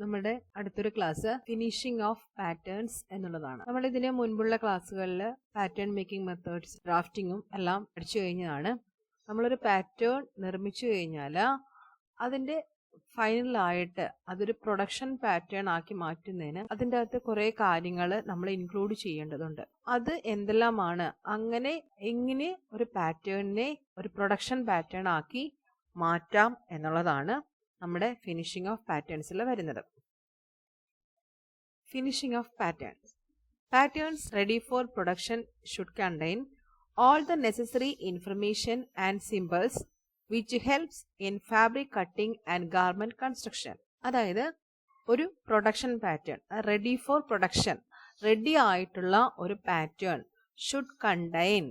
നമ്മുടെ അടുത്തൊരു class finishing of patterns എന്നുള്ളതാണ്. നമ്മൾ ഇതിന് മുൻപുള്ള ക്ലാസ്സുകളിൽ പാറ്റേൺ മേക്കിംഗ് മെത്തേഡ്സ്, ഡ്രാഫ്റ്റിങ്ങും എല്ലാം പഠിച്ചു കഴിഞ്ഞതാണ്. നമ്മളൊരു പാറ്റേൺ നിർമ്മിച്ചു കഴിഞ്ഞാൽ അതിൻ്റെ ഫൈനലായിട്ട് അതൊരു പ്രൊഡക്ഷൻ പാറ്റേൺ ആക്കി മാറ്റുന്നതിന് അതിൻ്റെ അകത്ത് കുറേ കാര്യങ്ങൾ നമ്മൾ ഇൻക്ലൂഡ് ചെയ്യേണ്ടതുണ്ട്. അത് എന്തെല്ലാമാണ്, അങ്ങനെ എങ്ങനെ ഒരു പാറ്റേണിനെ ഒരു പ്രൊഡക്ഷൻ പാറ്റേൺ ആക്കി മാറ്റാം എന്നുള്ളതാണ് നമ്മുടെ ഫിനിഷിംഗ് ഓഫ് പാറ്റേൺസിൽ വരുന്നത്. Finishing of patterns. Patterns ready for production should contain all the necessary information and symbols which helps in fabric cutting and garment construction. അതായത് ഒരു production pattern ready for production, ready ആയിട്ടുള്ള ഒരു pattern should contain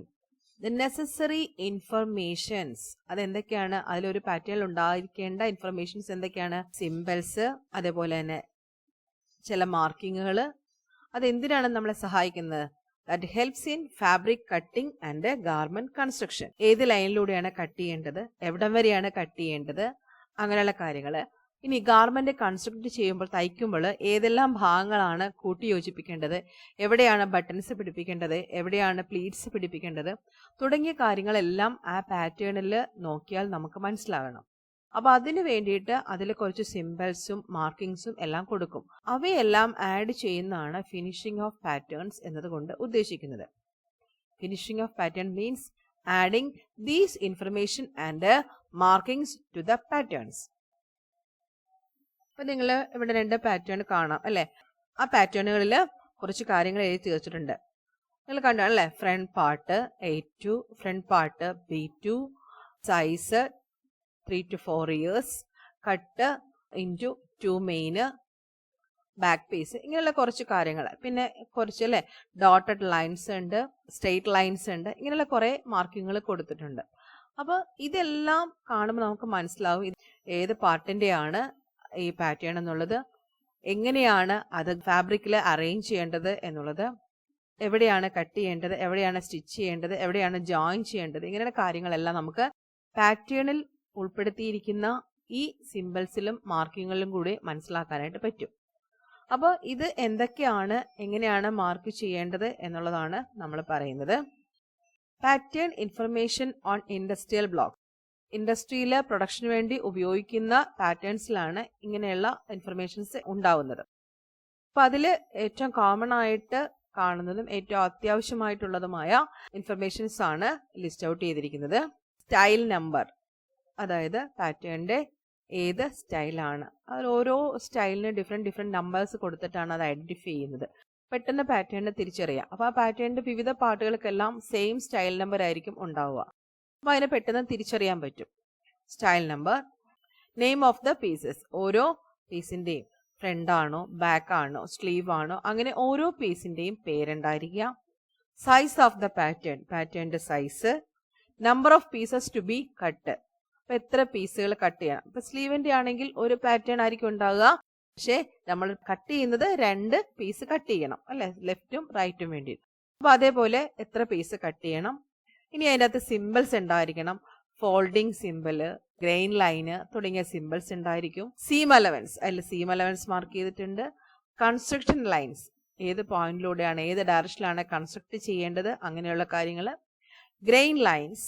the necessary informations. അതെന്തൊക്കെയാണ്? അതിലൊരു പാറ്റേണിൽ ഉണ്ടായിരിക്കേണ്ട informations എന്തൊക്കെയാണ്? Symbols, അതേപോലെ തന്നെ ചില മാർക്കിങ്ങുകൾ. അതെന്തിനാണ് നമ്മളെ സഹായിക്കുന്നത്? That helps in fabric cutting and garment construction. ഏത് ലൈനിലൂടെയാണ് കട്ട് ചെയ്യേണ്ടത്, എവിടം വരെയാണ് കട്ട് ചെയ്യേണ്ടത്, അങ്ങനെയുള്ള കാര്യങ്ങൾ. ഇനി ഗാർമെന്റ് കൺസ്ട്രക്ട് ചെയ്യുമ്പോൾ, തയ്ക്കുമ്പോൾ ഏതെല്ലാം ഭാഗങ്ങളാണ് കൂട്ടി യോജിപ്പിക്കേണ്ടത്, എവിടെയാണ് ബട്ടൺസ് പിടിപ്പിക്കേണ്ടത്, എവിടെയാണ് പ്ലീറ്റ്സ് പിടിപ്പിക്കേണ്ടത് തുടങ്ങിയ കാര്യങ്ങളെല്ലാം ആ പാറ്റേണിൽ നോക്കിയാൽ നമുക്ക് മനസ്സിലാകണം. അപ്പോൾ അതിന് വേണ്ടിയിട്ട് അതിൽ കുറച്ച് സിംബൽസും മാർക്കിങ്സും എല്ലാം കൊടുക്കും. അവയെല്ലാം ആഡ് ചെയ്യുന്നതാണ് ഫിനിഷിംഗ് ഓഫ് പാറ്റേൺസ് എന്നതുകൊണ്ട് ഉദ്ദേശിക്കുന്നത്. Finishing of pattern means adding these information and markings to the patterns. അപ്പം നിങ്ങൾ ഇവിടെ 2 പാറ്റേൺ കാണാം അല്ലേ? ആ പാറ്റേണുകളിൽ കുറച്ച് കാര്യങ്ങൾ എഴുതി തീർച്ചിട്ടുണ്ട്. നിങ്ങൾ കണ്ടാണല്ലേ? Front part A2, front part B2, size 3 to 4 years, cut into 2 main, back piece, ഇങ്ങനെയുള്ള കുറച്ച് കാര്യങ്ങൾ. പിന്നെ കുറച്ച് അല്ലേ ഡോട്ടഡ് ലൈൻസ് ഉണ്ട്, സ്ട്രെയിറ്റ് ലൈൻസ് ഉണ്ട്, ഇങ്ങനെയുള്ള കുറേ മാർക്കിങ്ങുകൾ കൊടുത്തിട്ടുണ്ട്. അപ്പോൾ ഇതെല്ലാം കാണുമ്പോൾ നമുക്ക് മനസ്സിലാവും ഏത് പാർട്ടിൻ്റെയാണ് ഈ പാറ്റേൺ എന്നുള്ളത്, എങ്ങനെയാണ് അത് ഫാബ്രിക്കിൽ അറേഞ്ച് ചെയ്യേണ്ടത് എന്നുള്ളത്, എവിടെയാണ് കട്ട് ചെയ്യേണ്ടത്, എവിടെയാണ് സ്റ്റിച്ച് ചെയ്യേണ്ടത്, എവിടെയാണ് ജോയിൻ ചെയ്യേണ്ടത്, ഇങ്ങനെയുള്ള കാര്യങ്ങളെല്ലാം നമുക്ക് പാറ്റേണിൽ ഉൾപ്പെടുത്തിയിരിക്കുന്ന ഈ സിംബൽസിലും മാർക്കിങ്ങുകളിലും കൂടി മനസ്സിലാക്കാനായിട്ട് പറ്റും. അപ്പോൾ ഇത് എന്തൊക്കെയാണ്, എങ്ങനെയാണ് മാർക്ക് ചെയ്യേണ്ടത് എന്നുള്ളതാണ് നമ്മൾ പറയുന്നത്. Pattern information on industrial block. ഇൻഡസ്ട്രിയിൽ പ്രൊഡക്ഷന് വേണ്ടി ഉപയോഗിക്കുന്ന പാറ്റേൺസിലാണ് ഇങ്ങനെയുള്ള ഇൻഫർമേഷൻസ് ഉണ്ടാവുന്നത്. അപ്പം അതിൽ ഏറ്റവും കോമൺ ആയിട്ട് കാണുന്നതും ഏറ്റവും അത്യാവശ്യമായിട്ടുള്ളതുമായ ഇൻഫർമേഷൻസ് ആണ് ലിസ്റ്റ് ഔട്ട് ചെയ്തിരിക്കുന്നത്. സ്റ്റൈൽ നമ്പർ, അതായത് പാറ്റേണിന്റെ ഏത് സ്റ്റൈലാണ്, അതിൽ ഓരോ സ്റ്റൈലിന് ഡിഫറെൻറ്റ് നമ്പേഴ്സ് കൊടുത്തിട്ടാണ് അത് ഐഡന്റിഫൈ ചെയ്യുന്നത്. പെട്ടെന്ന് പാറ്റേണിനെ തിരിച്ചറിയാം. അപ്പോൾ ആ പാറ്റേണിന്റെ വിവിധ പാർട്ടുകൾക്കെല്ലാം സെയിം സ്റ്റൈൽ നമ്പർ ആയിരിക്കും ഉണ്ടാവുക. അപ്പോൾ അതിനെ പെട്ടെന്ന് തിരിച്ചറിയാൻ പറ്റും. Style number. Name of the pieces, ഓരോ പീസിന്റെയും ഫ്രണ്ട് ആണോ, ബാക്ക് ആണോ, സ്ലീവ് ആണോ, അങ്ങനെ ഓരോ പീസിന്റെയും പേരുണ്ടായിരിക്കുക. സൈസ് ഓഫ് ദ പാറ്റേൺ, പാറ്റേണിന്റെ size. Number of pieces to be cut, അപ്പൊ എത്ര പീസുകൾ കട്ട് ചെയ്യണം. ഇപ്പൊ സ്ലീവിന്റെ ആണെങ്കിൽ ഒരു പാറ്റേൺ ആയിരിക്കും ഉണ്ടാവുക, പക്ഷെ നമ്മൾ കട്ട് ചെയ്യുന്നത് 2 പീസ് കട്ട് ചെയ്യണം അല്ലെ, ലെഫ്റ്റും റൈറ്റും വേണ്ടി. അപ്പൊ അതേപോലെ എത്ര പീസ് കട്ട് ചെയ്യണം. ഇനി അതിൻ്റെ അകത്ത് സിമ്പിൾസ് ഉണ്ടായിരിക്കണം. ഫോൾഡിങ് സിമ്പിള്, ഗ്രെയിൻ ലൈന് തുടങ്ങിയ സിമ്പിൾസ് ഉണ്ടായിരിക്കും. സീം അലവൻസ്, അതിൽ സീം അലവൻസ് മാർക്ക് ചെയ്തിട്ടുണ്ട്. കൺസ്ട്രക്ഷൻ ലൈൻസ്, ഏത് പോയിന്റിലൂടെയാണ് ഏത് ഡയറക്ഷനിലാണ് കൺസ്ട്രക്ട് ചെയ്യേണ്ടത്, അങ്ങനെയുള്ള കാര്യങ്ങൾ. ഗ്രെയിൻ ലൈൻസ്,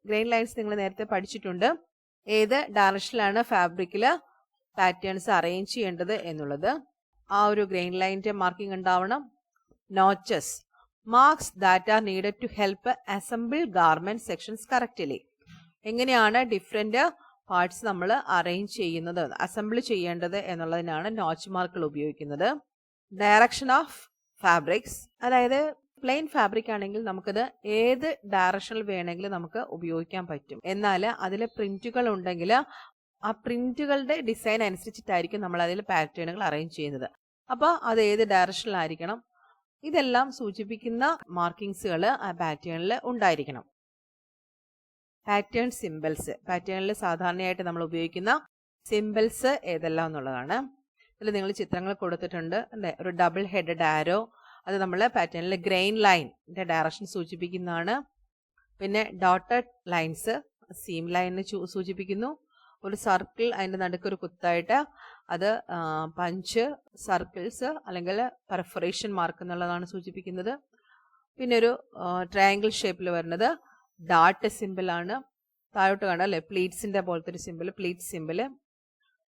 ഗ്രെയിൻ ലൈൻസ് നിങ്ങൾ നേരത്തെ പഠിച്ചിട്ടുണ്ട്, ഏത് ഡയറക്ഷനിലാണ് ഫാബ്രിക്കിൽ പാറ്റേൺസ് അറേഞ്ച് ചെയ്യേണ്ടത് എന്നുള്ളത്. ആ ഒരു ഗ്രെയിൻ ലൈനിന്റെ മാർക്കിംഗ് ഉണ്ടാവണം. Notches, marks that are needed to help assemble garment sections correctly. എങ്ങനെയാണ് ഡിഫറെന്റ് പാർട്സ് നമ്മൾ അറേഞ്ച് ചെയ്യുന്നത്, അസംബിൾ ചെയ്യേണ്ടത് എന്നുള്ളതിനാണ് നോച്ച് മാർക്കുകൾ ഉപയോഗിക്കുന്നത്. ഡയറക്ഷൻ ഓഫ് ഫാബ്രിക്സ്, അതായത് പ്ലെയിൻ ഫാബ്രിക് ആണെങ്കിൽ നമുക്കത് ഏത് ഡയറക്ഷനിൽ വേണമെങ്കിലും നമുക്ക് ഉപയോഗിക്കാൻ പറ്റും. എന്നാൽ അതിൽ പ്രിന്റുകൾ ഉണ്ടെങ്കിൽ ആ പ്രിന്റുകളുടെ ഡിസൈൻ അനുസരിച്ചിട്ടായിരിക്കും നമ്മൾ അതിൽ പാറ്റേണുകൾ അറേഞ്ച് ചെയ്യുന്നത്. അപ്പോൾ അത് ഏത് ഡയറക്ഷനിലായിരിക്കണം, ഇതെല്ലാം സൂചിപ്പിക്കുന്ന മാർക്കിങ്സുകൾ ആ പാറ്റേണിൽ ഉണ്ടായിരിക്കണം. പാറ്റേൺ സിംബൽസ്, പാറ്റേണിൽ സാധാരണയായിട്ട് നമ്മൾ ഉപയോഗിക്കുന്ന സിംബൽസ് ഏതെല്ലാം എന്നുള്ളതാണ്. ഇതിൽ നിങ്ങൾ ചിത്രങ്ങൾ കൊടുത്തിട്ടുണ്ട് അല്ലേ. ഒരു ഡബിൾ ഹെഡഡ് ആരോ, അത് നമ്മൾ പാറ്റേണിലെ ഗ്രെയിൻ ലൈനിന്റെ ഡയറക്ഷൻ സൂചിപ്പിക്കുന്നതാണ്. പിന്നെ ഡോട്ടഡ് ലൈൻസ് സീം ലൈനിനെ സൂചിപ്പിക്കുന്നു. ഒരു സർക്കിൾ അതിൻ്റെ നടുക്കൊരു കുത്തായിട്ട് അത് പഞ്ച്, സർക്കിൾസ് അല്ലെങ്കിൽ പെർഫറേഷൻ മാർക്ക് എന്നുള്ളതാണ് സൂചിപ്പിക്കുന്നത്. പിന്നെ ഒരു ട്രയാങ്കിൾ ഷേപ്പിൽ വരുന്നത് ഡാട്ട് സിമ്പിളാണ്. താഴോട്ട് കാണാം അല്ലേ, പ്ലീറ്റ്സിൻ്റെ പോലത്തെ ഒരു simple, pleat simple.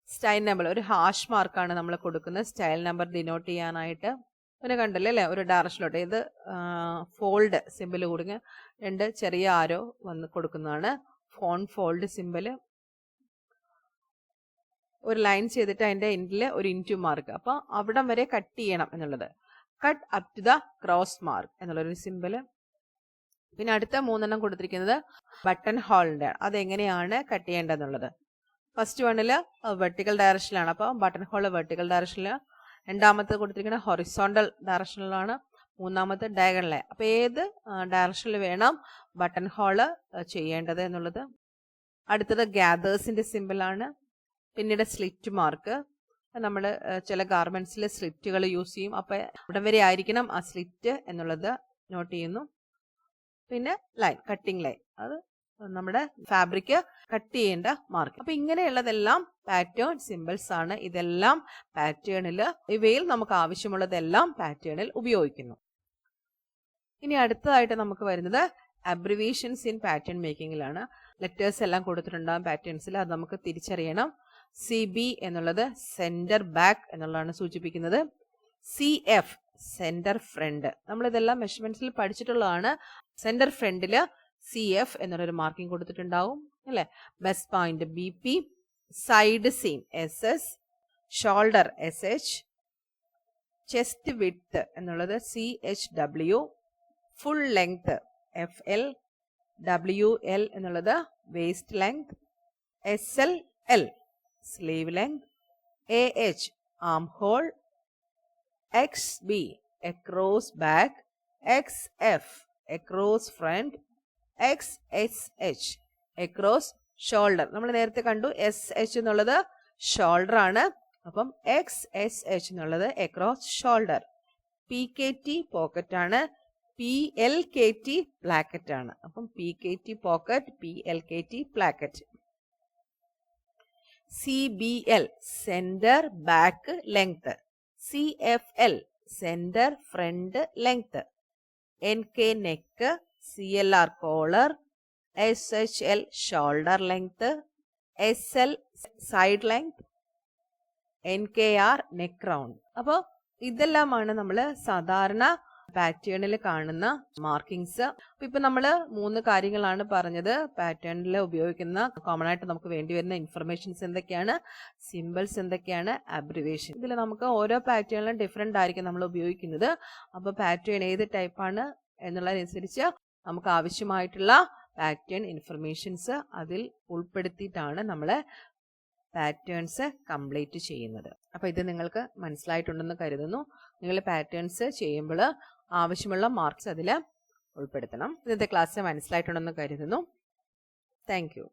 Style number ഒരു ഹാഷ് മാർക്കാണ് നമ്മൾ കൊടുക്കുന്നത് സ്റ്റൈൽ നമ്പർ ഡിനോട്ട് ചെയ്യാനായിട്ട്. പിന്നെ കണ്ടല്ലേ അല്ലേ, ഒരു ഡയറക്ഷനിലോട്ട് ഇത് ഫോൾഡ് സിമ്പിൾ കൊടുക്കുക, 2 ചെറിയ ആരോ വന്ന് കൊടുക്കുന്നതാണ് ഫോൾഡ് സിമ്പിൾ. ഒരു ലൈൻ ചെയ്തിട്ട് അതിൻ്റെ എൻഡിൽ ഒരു ഇൻറ്റു മാർക്ക്, അപ്പോൾ അവിടം വരെ കട്ട് ചെയ്യണം എന്നുള്ളത്. Cut up to the cross mark എന്നുള്ളൊരു സിമ്പിൾ. പിന്നെ അടുത്ത 3 കൊടുത്തിരിക്കുന്നത് ബട്ടൺ ഹോളിൻ്റെ, അതെങ്ങനെയാണ് കട്ട് ചെയ്യേണ്ടതെന്നുള്ളത്. ഫസ്റ്റ് വണ്ണിൽ വെർട്ടിക്കൽ ഡയറക്ഷനിലാണ്, അപ്പോൾ ബട്ടൺ ഹോൾ വെർട്ടിക്കൽ ഡയറക്ഷനിൽ. രണ്ടാമത്തെ കൊടുത്തിരിക്കുന്നത് ഹൊറിസോണ്ടൽ ഡയറക്ഷനിലാണ്. മൂന്നാമത്തെ ഡയഗണൽ. അപ്പോൾ ഏത് ഡയറക്ഷനിൽ വേണം ബട്ടൺ ഹോള് ചെയ്യേണ്ടത് എന്നുള്ളത്. അടുത്തത് ഗ്യാദേഴ്സിൻ്റെ സിമ്പിളാണ്. പിന്നീട് സ്ലിറ്റ് മാർക്ക്, നമ്മൾ ചില ഗാർമെൻറ്റ്സിൽ സ്ലിറ്റുകൾ യൂസ് ചെയ്യും, അപ്പോൾ ഇവിടെ വരെ ആയിരിക്കണം ആ സ്ലിറ്റ് എന്നുള്ളത് നോട്ട് ചെയ്യുന്നു. പിന്നെ ലൈൻ, കട്ടിങ് ലൈൻ, അത് നമ്മുടെ ഫാബ്രിക് കട്ട് ചെയ്യേണ്ട മാർക്ക്. അപ്പൊ ഇങ്ങനെയുള്ളതെല്ലാം പാറ്റേൺ സിമ്പിൾസ് ആണ്. ഇതെല്ലാം പാറ്റേണിൽ, ഇവയിൽ നമുക്ക് ആവശ്യമുള്ളതെല്ലാം പാറ്റേണിൽ ഉപയോഗിക്കുന്നു. ഇനി അടുത്തതായിട്ട് നമുക്ക് വരുന്നത് അബ്രിവേഷൻസ് ഇൻ പാറ്റേൺ മേക്കിങ്ങിലാണ്. ലെറ്റേഴ്സ് എല്ലാം കൊടുത്തിട്ടുണ്ടാകും പാറ്റേൺസിൽ, അത് നമുക്ക് തിരിച്ചറിയണം. CB എന്നുള്ളത് സെന്റർ ബാക്ക് എന്നുള്ളതാണ് സൂചിപ്പിക്കുന്നത്. CF സെന്റർ ഫ്രണ്ട്, നമ്മളിതെല്ലാം മെഷർമെന്റ്സിൽ പഠിച്ചിട്ടുള്ളതാണ്. സെന്റർ ഫ്രണ്ടിൽ CF എന്നുള്ളൊരു മാർക്കിംഗ് കൊടുത്തിട്ടുണ്ടാവും അല്ലെ. Best point BP, side seam SS, shoulder SH, chest width എന്നുള്ളത് CHW, full length FL, WL എന്നുള്ളത് waist length, SLL sleeve length, AH arm hole, XB across back, XF across front, XSH across shoulder. നമ്മൾ നേരത്തെ കണ്ടു SH എന്നുള്ളത് shoulder ആണ്, അപ്പം XSH എന്നുള്ളത് across shoulder. PKT pocket ആണ്, PLKT പ്ലാക്കറ്റ് ആണ്. അപ്പം PKT pocket, PLKT placket. CBL centre back length, CFL centre front length, NK neck, CLR collar, SHL shoulder length, SL side length, NKR neck round. അപ്പോൾ ഇതെല്ലാമാണ് നമ്മൾ സാധാരണ പാറ്റേണിൽ കാണുന്ന markings. ഇപ്പൊ നമ്മൾ 3 കാര്യങ്ങളാണ് പറഞ്ഞത്. പാറ്റേണിൽ ഉപയോഗിക്കുന്ന കോമൺ ആയിട്ട് നമുക്ക് വേണ്ടി വരുന്ന ഇൻഫർമേഷൻസ് എന്തൊക്കെയാണ്, സിമ്പിൾസ് എന്തൊക്കെയാണ്, അബ്രിവേഷൻ. ഇതിൽ നമുക്ക് ഓരോ പാറ്റേണിലും ഡിഫറെന്റ് ആയിരിക്കും നമ്മൾ ഉപയോഗിക്കുന്നത്. അപ്പോൾ പാറ്റേൺ ഏത് ടൈപ്പാണ് എന്നുള്ളതനുസരിച്ച് നമുക്ക് ആവശ്യമായിട്ടുള്ള പാറ്റേൺ ഇൻഫർമേഷൻസ് അതിൽ ഉൾപ്പെടുത്തിയിട്ടാണ് നമ്മൾ പാറ്റേൺസ് കംപ്ലീറ്റ് ചെയ്യുന്നത്. അപ്പോൾ ഇത് നിങ്ങൾക്ക് മനസ്സിലായിട്ടുണ്ടെന്ന് കരുതുന്നു. നിങ്ങൾ പാറ്റേൺസ് ചെയ്യുമ്പോൾ ആവശ്യമുള്ള മാർക്സ് അതിൽ ഉൾപ്പെടുത്തണം. ഇന്നത്തെ ക്ലാസ് മനസ്സിലായിട്ടുണ്ടെന്ന് കരുതുന്നു. Thank you.